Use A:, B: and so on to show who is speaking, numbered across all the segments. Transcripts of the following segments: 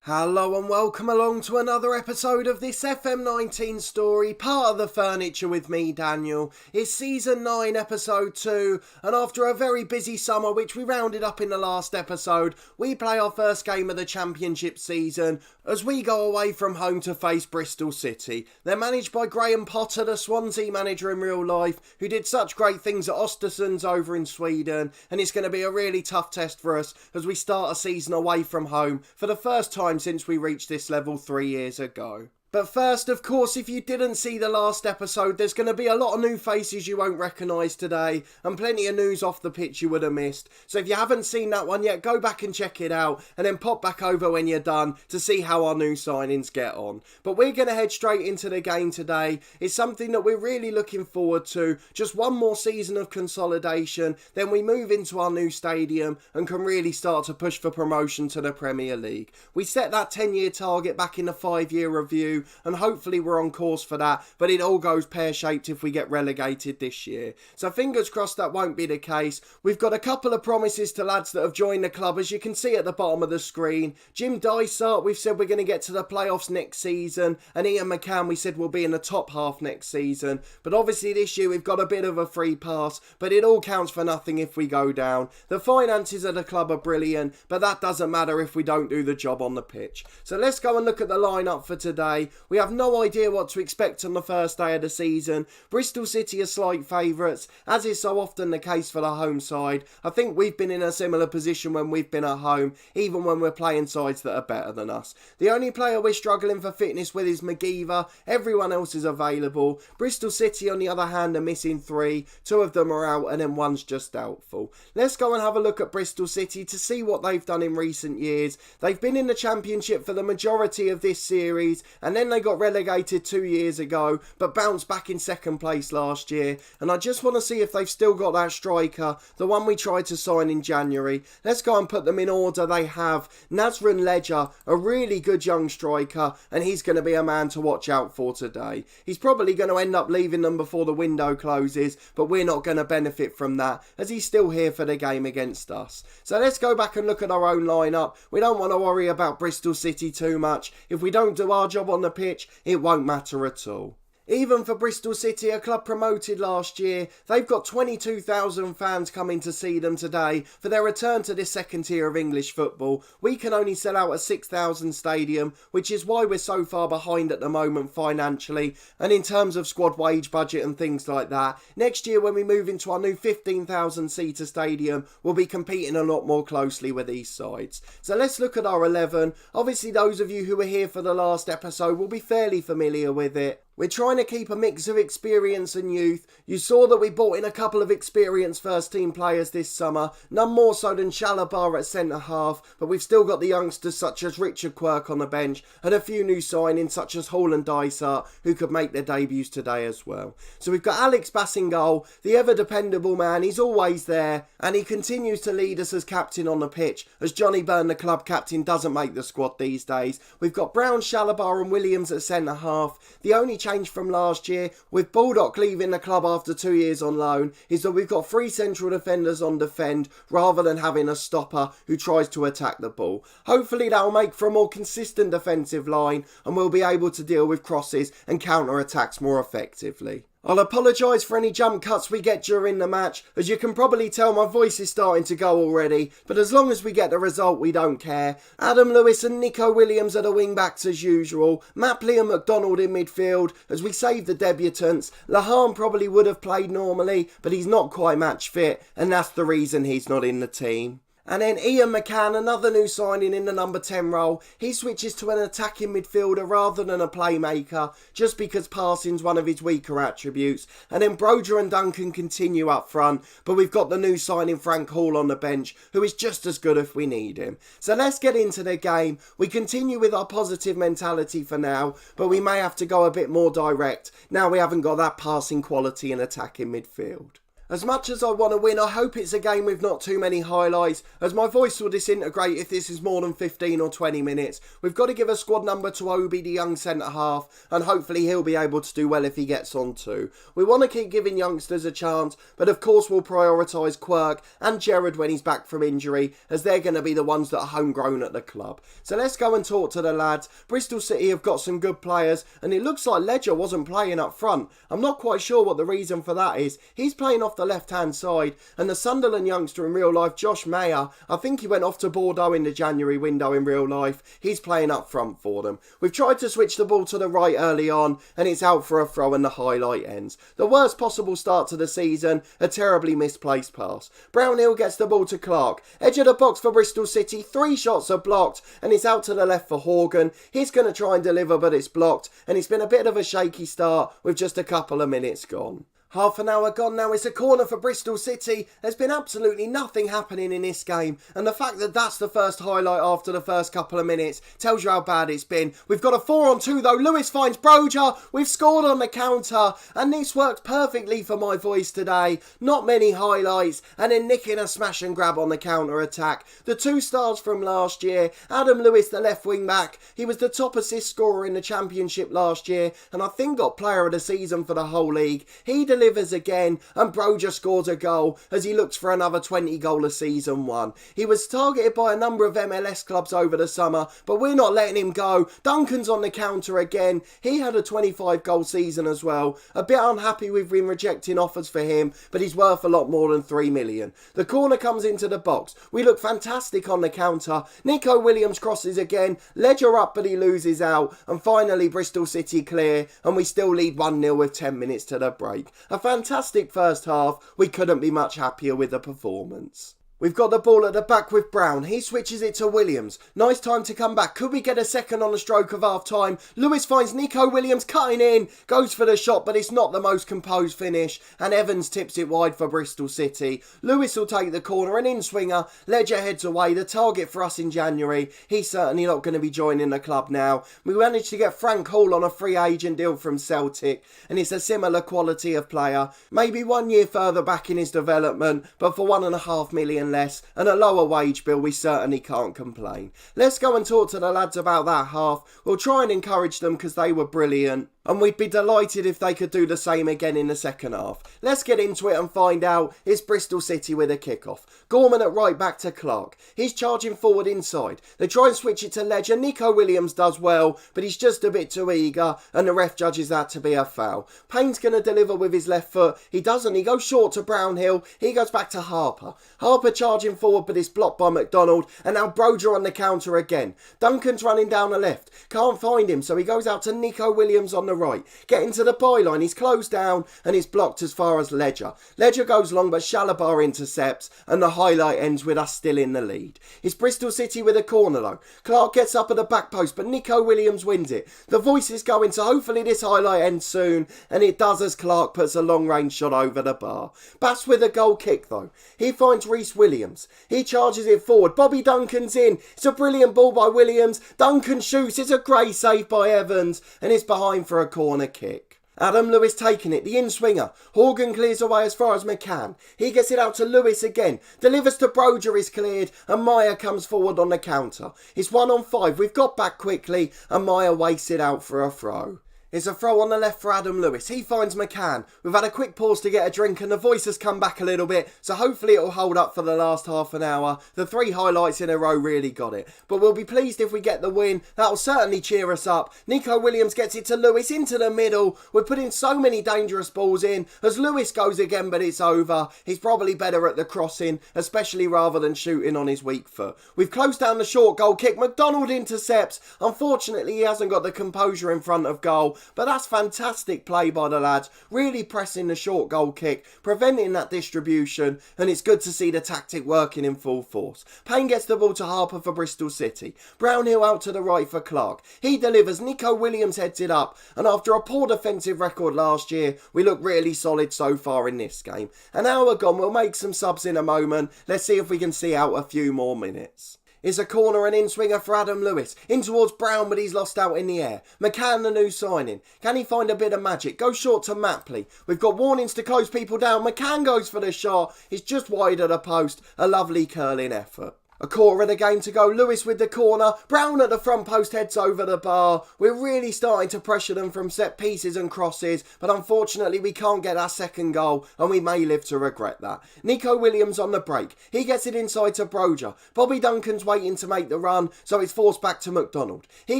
A: Hello and welcome along to another episode of this FM19 story, part of the furniture with me, Daniel. It's season 9, episode 2, and after a very busy summer, which we rounded up in the last episode, we play our first game of the Championship season as we go away from home to face Bristol City. They're managed by Graham Potter, the Swansea manager in real life, who did such great things at Östersunds over in Sweden, and it's going to be a really tough test for us as we start a season away from home for the first time since we reached this level 3 years ago. But first, of course, if you didn't see the last episode, there's going to be a lot of new faces you won't recognise today, and plenty of news off the pitch you would have missed. So if you haven't seen that one yet, go back and check it out, and then pop back over when you're done to see how our new signings get on. But we're going to head straight into the game today. It's something that we're really looking forward to. Just one more season of consolidation, then we move into our new stadium and can really start to push for promotion to the Premier League. We set that 10-year target back in the 5-year review, and hopefully we're on course for that, but it all goes pear-shaped if we get relegated this year. So fingers crossed that won't be the case. We've got a couple of promises to lads that have joined the club, as you can see at the bottom of the screen. Jim Dysart, we've said we're going to get to the playoffs next season, and Ian McCann, we said will be in the top half next season. But obviously this year we've got a bit of a free pass, but it all counts for nothing if we go down. The finances of the club are brilliant, but that doesn't matter if we don't do the job on the pitch. So let's go and look at the lineup for today. We have no idea what to expect on the first day of the season. Bristol City are slight favourites, as is so often the case for the home side. I think we've been in a similar position when we've been at home, even when we're playing sides that are better than us. The only player we're struggling for fitness with is McGeever. Everyone else is available. Bristol City, on the other hand, are missing 3. 2 of them are out, and then 1's just doubtful. Let's go and have a look at Bristol City to see what they've done in recent years. They've been in the Championship for the majority of this series, and then they got relegated 2 years ago, but bounced back in second place last year. And I just want to see if they've still got that striker, the one we tried to sign in January. Let's go and put them in order. They have Nazran Ledger, a really good young striker, and he's going to be a man to watch out for today. He's probably going to end up leaving them before the window closes, but we're not going to benefit from that, as he's still here for the game against us. So let's go back and look at our own lineup. We don't want to worry about Bristol City too much. If we don't do our job on the pitch, it won't matter at all. Even for Bristol City, a club promoted last year, they've got 22,000 fans coming to see them today for their return to this second tier of English football. We can only sell out a 6,000 stadium, which is why we're so far behind at the moment financially and in terms of squad wage budget and things like that. Next year, when we move into our new 15,000 seater stadium, we'll be competing a lot more closely with these sides. So let's look at our 11. Obviously, those of you who were here for the last episode will be fairly familiar with it. We're trying to keep a mix of experience and youth. You saw that we brought in a couple of experienced first team players this summer, none more so than Shalabar at centre half, but we've still got the youngsters such as Richard Quirk on the bench and a few new signings such as Hall and Dysart who could make their debuts today as well. So we've got Alex Bass in goal, the ever dependable man. He's always there and he continues to lead us as captain on the pitch, as Johnny Byrne, the club captain, doesn't make the squad these days. We've got Brown, Shalabar and Williams at centre half. The only change from last year, with Baldock leaving the club after 2 years on loan, is that we've got 3 central defenders on defend rather than having a stopper who tries to attack the ball. Hopefully that will make for a more consistent defensive line and we'll be able to deal with crosses and counter attacks more effectively. I'll apologise for any jump cuts we get during the match. As you can probably tell, my voice is starting to go already, but as long as we get the result, we don't care. Adam Lewis and Nico Williams are the wing backs as usual. Mapley and McDonald in midfield as we save the debutants. Lahan probably would have played normally, but he's not quite match fit, and that's the reason he's not in the team. And then Ian McCann, another new signing in the number 10 role. He switches to an attacking midfielder rather than a playmaker, just because passing's one of his weaker attributes. And then Broder and Duncan continue up front, but we've got the new signing Frank Hall on the bench, who is just as good if we need him. So let's get into the game. We continue with our positive mentality for now, but we may have to go a bit more direct now we haven't got that passing quality and attacking midfield. As much as I want to win, I hope it's a game with not too many highlights, as my voice will disintegrate if this is more than 15 or 20 minutes. We've got to give a squad number to Obi, the young centre-half, and hopefully he'll be able to do well if he gets on too. We want to keep giving youngsters a chance, but of course we'll prioritise Quirk and Gerrard when he's back from injury, as they're going to be the ones that are homegrown at the club. So let's go and talk to the lads. Bristol City have got some good players, and it looks like Ledger wasn't playing up front. I'm not quite sure what the reason for that is. He's playing off the left-hand side, and the Sunderland youngster in real life, Josh Mayer, I think he went off to Bordeaux in the January window in real life. He's playing up front for them. We've tried to switch the ball to the right early on, and it's out for a throw and the highlight ends. The worst possible start to the season, a terribly misplaced pass. Brownhill gets the ball to Clark. Edge of the box for Bristol City, 3 shots are blocked, and it's out to the left for Horgan. He's going to try and deliver, but it's blocked, and it's been a bit of a shaky start with just a couple of minutes gone. Half an hour gone now, it's a corner for Bristol City. There's been absolutely nothing happening in this game, and the fact that that's the first highlight after the first couple of minutes tells you how bad it's been. We've got a 4-on-2 though. Lewis finds Broja. We've scored on the counter, and this worked perfectly for my voice today. Not many highlights, and then nicking a smash and grab on the counter attack. The 2 stars from last year. Adam Lewis, the left wing back. He was the top assist scorer in the Championship last year, and I think got player of the season for the whole league. He delivers again, and Broja scores a goal as he looks for another 20 goal of season 1. He was targeted by a number of MLS clubs over the summer, but we're not letting him go. Duncan's on the counter again. He had a 25 goal season as well. A bit unhappy we've been rejecting offers for him, but he's worth a lot more than 3 million. The corner comes into the box. We look fantastic on the counter. Nico Williams crosses again. Ledger up, but he loses out. And finally Bristol City clear, and we still lead 1-0 with 10 minutes to the break. A fantastic first half. We couldn't be much happier with the performance. We've got the ball at the back with Brown. He switches it to Williams. Nice time to come back. Could we get a second on the stroke of half time? Lewis finds Nico Williams cutting in. Goes for the shot, but it's not the most composed finish. And Evans tips it wide for Bristol City. Lewis will take the corner. An in-swinger. Ledger heads away. The target for us in January. He's certainly not going to be joining the club now. We managed to get Frank Hall on a free agent deal from Celtic. And it's a similar quality of player. Maybe 1 year further back in his development. But for $1.5 million less and a lower wage bill, we certainly can't complain. Let's go and talk to the lads about that half. We'll try and encourage them because they were brilliant, and we'd be delighted if they could do the same again in the second half. Let's get into it and find out. It's Bristol City with a kickoff. Gorman at right back to Clark. He's charging forward inside. They try and switch it to Ledger. Nico Williams does well, but he's just a bit too eager, and the ref judges that to be a foul. Payne's going to deliver with his left foot. He doesn't. He goes short to Brownhill. He goes back to Harper. Harper charging forward, but it's blocked by McDonald, and now Broja on the counter again. Duncan's running down the left. Can't find him, so he goes out to Nico Williams on the right. Getting to the byline, he's closed down, and he's blocked as far as Ledger. Ledger goes long, but Shalabar intercepts, and the highlight ends with us still in the lead. It's Bristol City with a corner though. Clark gets up at the back post, but Nico Williams wins it. The voice is going, so hopefully this highlight ends soon, and it does as Clark puts a long range shot over the bar. Bass with a goal kick though. He finds Reece Williams. He charges it forward. Bobby Duncan's in. It's a brilliant ball by Williams. Duncan shoots. It's a great save by Evans, and it's behind for a corner kick. Adam Lewis taking it, the in-swinger. Horgan clears away as far as McCann. He gets it out to Lewis again. Delivers to Broja, is cleared, and Meyer comes forward on the counter. It's 1-on-5. We've got back quickly, and Meyer wastes it out for a throw. It's a throw on the left for Adam Lewis. He finds McCann. We've had a quick pause to get a drink, and the voice has come back a little bit, so hopefully it'll hold up for the last half an hour. The 3 highlights in a row really got it. But we'll be pleased if we get the win. That'll certainly cheer us up. Nico Williams gets it to Lewis into the middle. We're putting so many dangerous balls in. As Lewis goes again, but it's over. He's probably better at the crossing, especially rather than shooting on his weak foot. We've closed down the short goal kick. McDonald intercepts. Unfortunately, he hasn't got the composure in front of goal. But that's fantastic play by the lads, really pressing the short goal kick, preventing that distribution, and it's good to see the tactic working in full force. Payne gets the ball to Harper for Bristol City. Brownhill out to the right for Clark. He delivers. Nico Williams heads it up, and after a poor defensive record last year, we look really solid so far in this game. An hour gone, we'll make some subs in a moment. Let's see if we can see out a few more minutes. It's a corner and in-swinger for Adam Lewis. In towards Brown, but he's lost out in the air. McCann, the new signing. Can he find a bit of magic? Goes short to Mapley. We've got warnings to close people down. McCann goes for the shot. It's just wide of the post. A lovely curling effort. A quarter of the game to go. Lewis with the corner. Brown at the front post heads over the bar. We're really starting to pressure them from set pieces and crosses, but unfortunately we can't get our second goal and we may live to regret that. Nico Williams on the break. He gets it inside to Broja. Bobby Duncan's waiting to make the run, so it's forced back to McDonald. He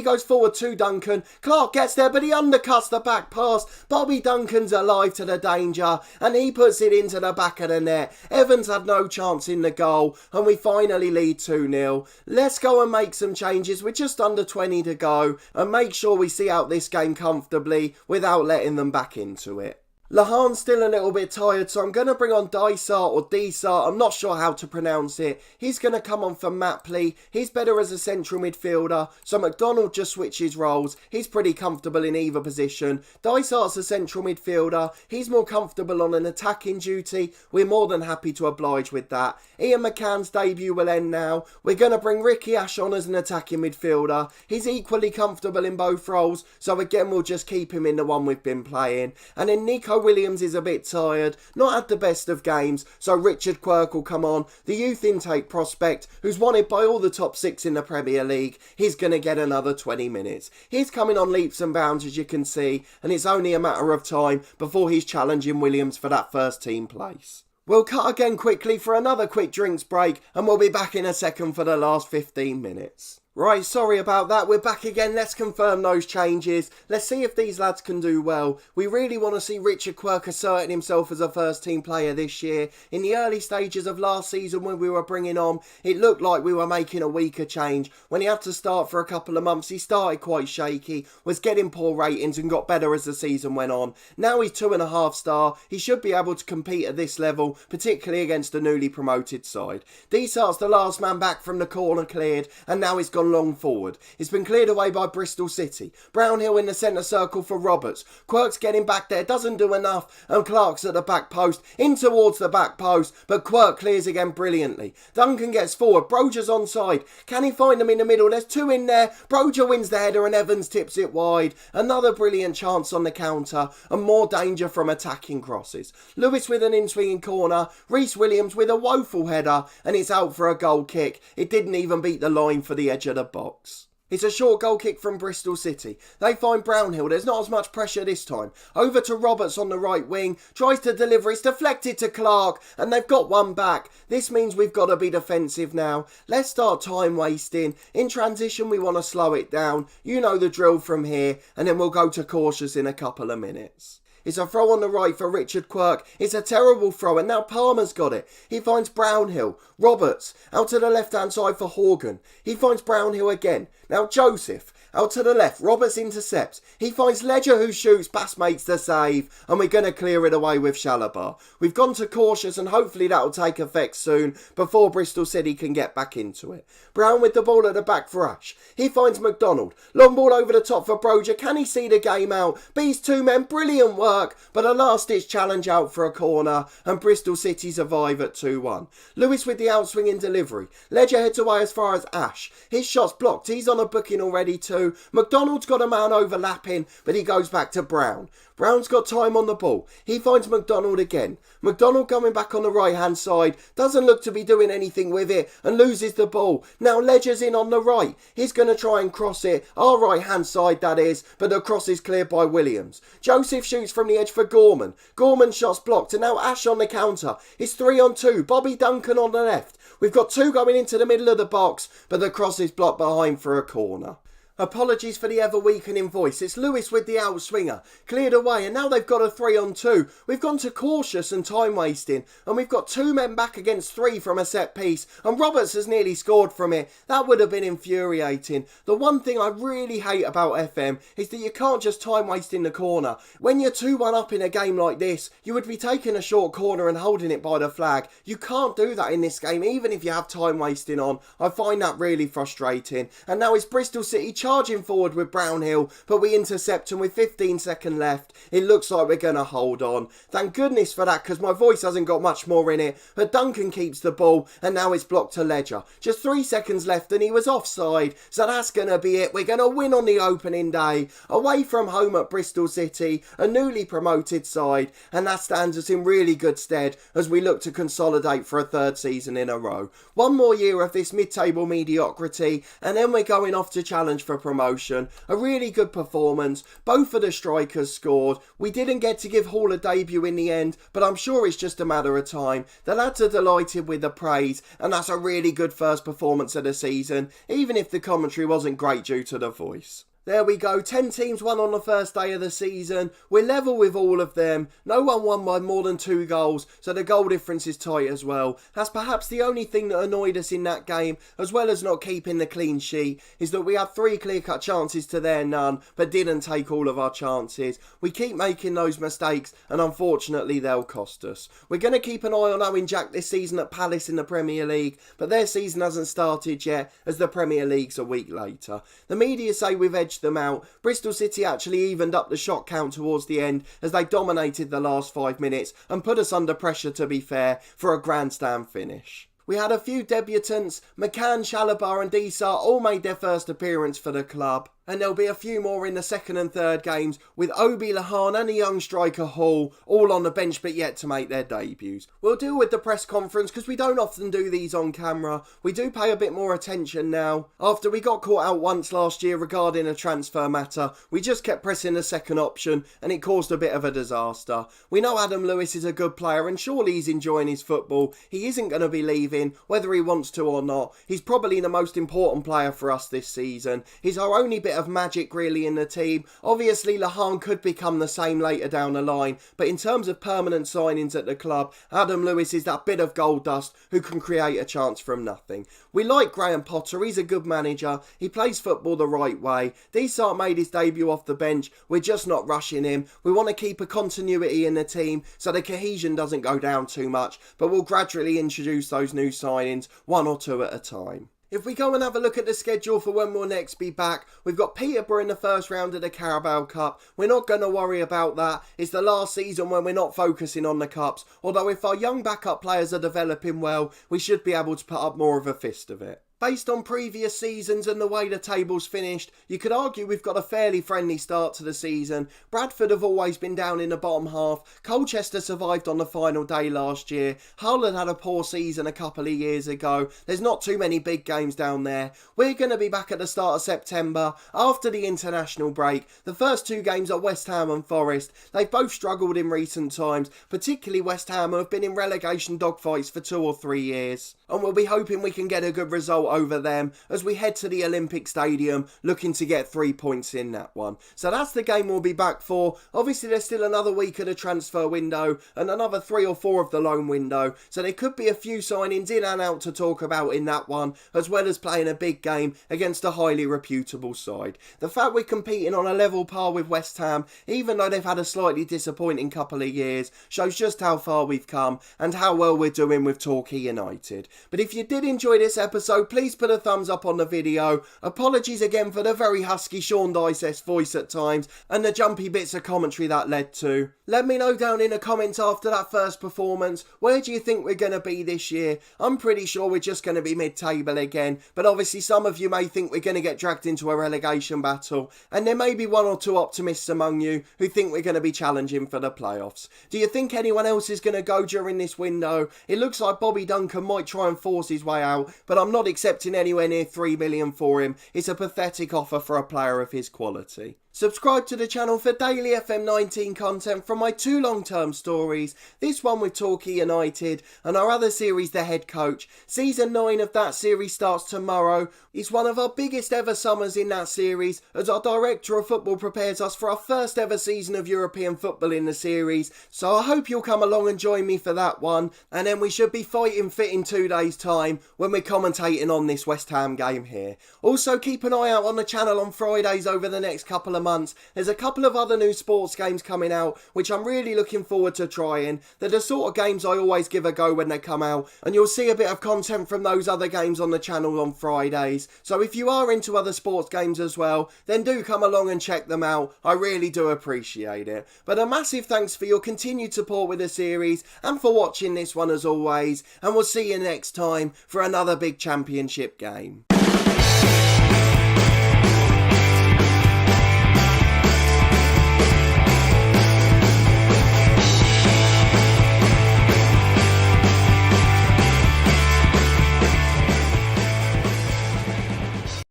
A: goes forward to Duncan. Clark gets there, but he undercuts the back pass. Bobby Duncan's alive to the danger and he puts it into the back of the net. Evans had no chance in the goal and we finally lead 2-0. Let's go and make some changes with just under 20 to go and make sure we see out this game comfortably without letting them back into it. Lahan's still a little bit tired, so I'm going to bring on Dysart or Dysart. I'm not sure how to pronounce it. He's going to come on for Mapley. He's better as a central midfielder, so McDonald just switches roles. He's pretty comfortable in either position. Dysart's a central midfielder. He's more comfortable on an attacking duty. We're more than happy to oblige with that. Ian McCann's debut will end now. We're going to bring Ricky Ash on as an attacking midfielder. He's equally comfortable in both roles, so again we'll just keep him in the one we've been playing. And then Nico Williams is a bit tired, not had the best of games, so Richard Quirk will come on, the youth intake prospect who's wanted by all the top 6 in the Premier League. He's going to get another 20 minutes. He's coming on leaps and bounds, as you can see, and it's only a matter of time before he's challenging Williams for that first team place. We'll cut again quickly for another quick drinks break and we'll be back in a second for the last 15 minutes. Right, sorry about that. We're back again. Let's confirm those changes. Let's see if these lads can do well. We really want to see Richard Quirk asserting himself as a first team player this year. In the early stages of last season when we were bringing on, it looked like we were making a weaker change. When he had to start for a couple of months, he started quite shaky, was getting poor ratings and got better as the season went on. Now he's 2.5 star. He should be able to compete at this level, particularly against a newly promoted side. Dysart's the last man back from the corner cleared and now he's gone long forward. It's been cleared away by Bristol City. Brownhill in the centre circle for Roberts. Quirk's getting back there, doesn't do enough, and Clark's at the back post, in towards the back post, but Quirk clears again brilliantly. Duncan gets forward, Broja's onside. Can he find them in the middle? There's 2 in there. Broja wins the header and Evans tips it wide. Another brilliant chance on the counter and more danger from attacking crosses. Lewis with an in-swinging corner, Reece Williams with a woeful header, and it's out for a goal kick. It didn't even beat the line for the edge of the box. It's a short goal kick from Bristol City. They find Brownhill. There's not as much pressure this time. Over to Roberts on the right wing. Tries to deliver. It's deflected to Clark. And they've got one back. This means we've got to be defensive now. Let's start time wasting. In transition, we want to slow it down. You know the drill from here. And then we'll go to cautious in a couple of minutes. It's a throw on the right for Richard Quirk. It's a terrible throw and now Palmer's got it. He finds Brownhill. Roberts out to the left hand side for Horgan. He finds Brownhill again. Now Joseph out to the left. Roberts intercepts. He finds Ledger who shoots. Bass makes the save. And we're going to clear it away with Shalabar. We've gone to cautious and hopefully that will take effect soon before Bristol City can get back into it. Brown with the ball at the back for Ash. He finds McDonald. Long ball over the top for Broja. Can he see the game out? Beats 2 men. Brilliant work. But a last ditch challenge out for a corner. And Bristol City survive at 2-1. Lewis with the outswinging delivery. Ledger heads away as far as Ash. His shot's blocked. He's on a booking already too. McDonald's got a man overlapping, but he goes back to Brown. Brown's got time on the ball. He finds McDonald again. McDonald coming back on the right hand side. Doesn't look to be doing anything with it and loses the ball. Now Ledger's in on the right. He's going to try and cross it. Our right hand side that is, but the cross is cleared by Williams. Joseph shoots from the edge for Gorman. Gorman's shot's blocked and now Ash on the counter. It's 3-on-2. Bobby Duncan on the left. We've got 2 going into the middle of the box, but the cross is blocked behind for a corner. Apologies for the ever weakening voice. It's Lewis with the outswinger. Cleared away and now they've got a 3-on-2. We've gone to cautious and time wasting and we've got 2 men back against 3 from a set piece and Roberts has nearly scored from it. That would have been infuriating. The one thing I really hate about FM is that you can't just time waste in the corner. When you're 2-1 up in a game like this, you would be taking a short corner and holding it by the flag. You can't do that in this game even if you have time wasting on. I find that really frustrating. And now it's Bristol City charging forward with Brownhill, but we intercept, and with 15 seconds left, it looks like we're going to hold on. Thank goodness for that, because my voice hasn't got much more in it, but Duncan keeps the ball, and now it's blocked to Ledger. Just 3 seconds left, and he was offside, so that's going to be it. We're going to win on the opening day, away from home at Bristol City, a newly promoted side, and that stands us in really good stead as we look to consolidate for a third season in a row. One more year of this mid-table mediocrity, and then we're going off to challenge for promotion. A really good performance. Both of the strikers scored. We didn't get to give Hall a debut in the end, but I'm sure it's just a matter of time. The lads are delighted with the praise, and that's a really good first performance of the season, even if the commentary wasn't great due to the voice. There we go, 10 teams won on the first day of the season. We're level with all of them. No one won by more than 2 goals, so the goal difference is tight as well. That's perhaps the only thing that annoyed us in that game, as well as not keeping the clean sheet, is that we had 3 clear-cut chances to their none, but didn't take all of our chances. We keep making those mistakes, and unfortunately they'll cost us. We're going to keep an eye on Owen Jack this season at Palace in the Premier League, but their season hasn't started yet, as the Premier League's a week later. The media say we've edged them out. Bristol City actually evened up the shot count towards the end as they dominated the last 5 minutes and put us under pressure, to be fair, for a grandstand finish. We had a few debutants. McCann, Shalabar and Disa all made their first appearance for the club. And there'll be a few more in the second and third games, with Obi, Lahan and the young striker Hall all on the bench but yet to make their debuts. We'll deal with the press conference because we don't often do these on camera. We do pay a bit more attention now. After we got caught out once last year regarding a transfer matter, we just kept pressing the second option and it caused a bit of a disaster. We know Adam Lewis is a good player and surely he's enjoying his football. He isn't going to be leaving, whether he wants to or not. He's probably the most important player for us this season. He's our only bit of magic really in the team. Obviously Lahan could become the same later down the line, but in terms of permanent signings at the club, Adam Lewis is that bit of gold dust who can create a chance from nothing. We like Graham Potter, he's a good manager, he plays football the right way. Dysart made his debut off the bench, we're just not rushing him. We want to keep a continuity in the team so the cohesion doesn't go down too much, but we'll gradually introduce those new signings 1 or 2 at a time. If we go and have a look at the schedule for when we'll next be back, we've got Peterborough in the first round of the Carabao Cup. We're not going to worry about that. It's the last season when we're not focusing on the Cups. Although if our young backup players are developing well, we should be able to put up more of a fist of it. Based on previous seasons and the way the table's finished, you could argue we've got a fairly friendly start to the season. Bradford have always been down in the bottom half. Colchester survived on the final day last year. Hull had a poor season a couple of years ago. There's not too many big games down there. We're going to be back at the start of September, after the international break. The first 2 games are West Ham and Forest. They've both struggled in recent times, particularly West Ham, who have been in relegation dogfights for 2 or 3 years. And we'll be hoping we can get a good result over them as we head to the Olympic Stadium looking to get 3 points in that one. So that's the game we'll be back for. Obviously there's still another week of the transfer window and another 3 or 4 of the loan window, so there could be a few signings in and out to talk about in that one, as well as playing a big game against a highly reputable side. The fact we're competing on a level par with West Ham, even though they've had a slightly disappointing couple of years, shows just how far we've come and how well we're doing with Torquay United. But if you did enjoy this episode, please put a thumbs up on the video. Apologies again for the very husky Sean Dicest voice at times and the jumpy bits of commentary that led to. Let me know down in the comments after that first performance, where do you think we're going to be this year? I'm pretty sure we're just going to be mid-table again, but obviously some of you may think we're going to get dragged into a relegation battle, and there may be 1 or 2 optimists among you who think we're going to be challenging for the playoffs. Do you think anyone else is going to go during this window? It looks like Bobby Duncan might try and force his way out, but I'm not accepting anywhere near 3 million for him. It's a pathetic offer for a player of his quality. Subscribe to the channel for daily FM19 content from my 2 long-term stories, this one with Torquay United and our other series The Head Coach. Season 9 of that series starts tomorrow. It's one of our biggest ever summers in that series as our director of football prepares us for our first ever season of European football in the series, so I hope you'll come along and join me for that one, and then we should be fighting fit in 2 days time when we're commentating on this West Ham game here. Also keep an eye out on the channel on Fridays over the next couple of of months, there's a couple of other new sports games coming out which I'm really looking forward to trying. They're the sort of games I always give a go when they come out, and you'll see a bit of content from those other games on the channel on Fridays. So if you are into other sports games as well, then do come along and check them out. I really do appreciate it. But a massive thanks for your continued support with the series and for watching this one as always, and we'll see you next time for another big championship game.